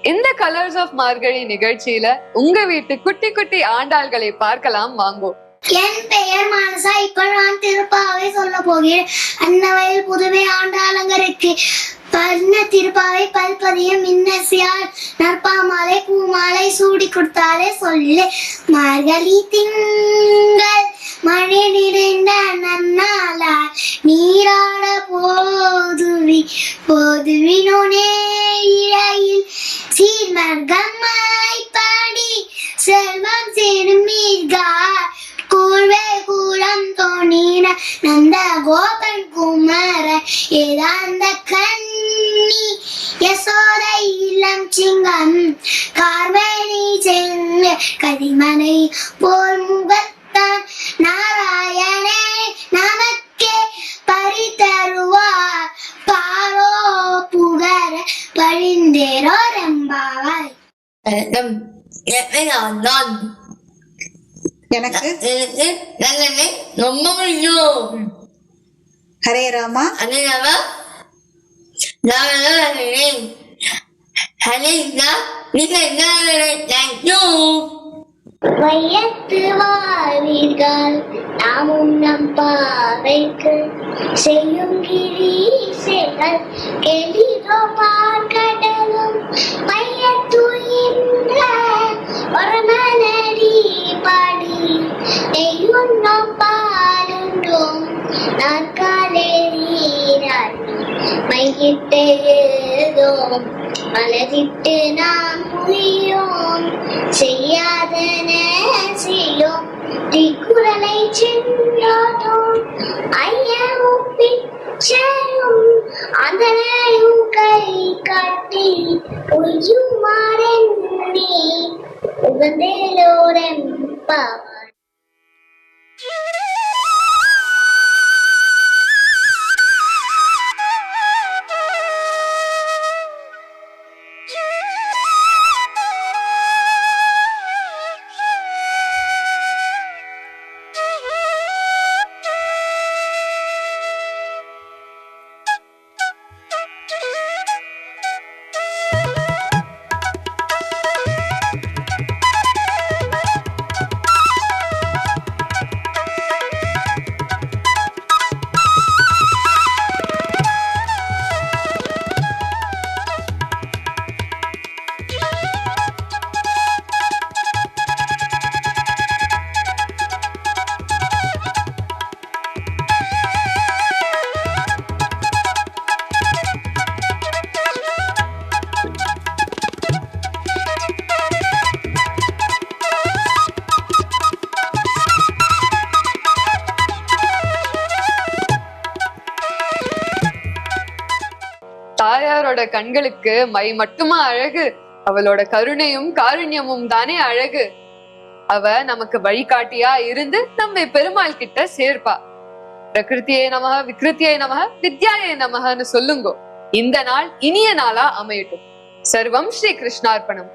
இந்த colours of மார்கழி நிகழ்ச்சியில உங்க வீட்டு குட்டி குட்டி ஆண்டாள்களை பார்க்கலாம் வாங்கோ. என் பெயர் மானசா. இப்ப நான் திருப்பாவை சொல்ல போகிறேன். அன்னவயல் புதுமை ஆண்டாளங்கருக்கு பண்ண திருப்பாவை பல்பதியம் இன்னசியால் நற்பாமாலை பூமாலை சூடி கொடுத்தாலே சொல்லு. மார்கழி திங்கள் மழை நிறைந்த நன்னாளால் நீராட போதுவினோனே இழையில் சீர்மர்கமாய் பாடி செல்வம் சேருமீர்கார் கூழ்வே கூலம் தோணின நந்த கோபன் குமர ஏதாந்த கண்ணி யசோதை இளம் சிங்கம் கார்மேனி செங்க கதிமனை போல் முகத்தான் நாராயணே நமக்கே பரிதருவார் பாரோ புகர பழிந்தேரோ ரெம்பாவாய். எனக்கு ரொம்ப பிடிக்கும். ஹரே ராமா ஹரே ராமா வையத்து வாழ்வீர்கள் நாமும் நம் பாவைக்கு செய்யும் கிரீசைகள் கெளிரோ பார்க்கடலும் மையத்துயின்ற ஒரு மலடி பாடி நெய்யுண்ணோம் பாலுண்டோம் நாற்காலேறீராடி மையிட்டு எழுதோம் மலரிட்டு நாம் புரியோம் செய்யாதன செய்யோம் திக்குறளை சென்றோம் ஐயமும் பிச்சரும் அதனையும் கை காட்டி பொய்யுமாறெண்ணி உகந்தேலோரெம்பாவாய். தாயாரோட கண்களுக்கு மை மட்டுமா அழகு, அவளோட கருணையும் காருண்யமும் தானே அழகு. அவ நமக்கு வழிகாட்டியா இருந்து நம்மை பெருமாள் கிட்ட சேர்ப்பா. பிரகிருத்தியே நமக விக்ருத்தியே நமக வித்யாயே நமகன்னு சொல்லுங்கோ. இந்த நாள் இனிய நாளா அமையட்டும். சர்வம் ஸ்ரீ கிருஷ்ணார்ப்பணம்.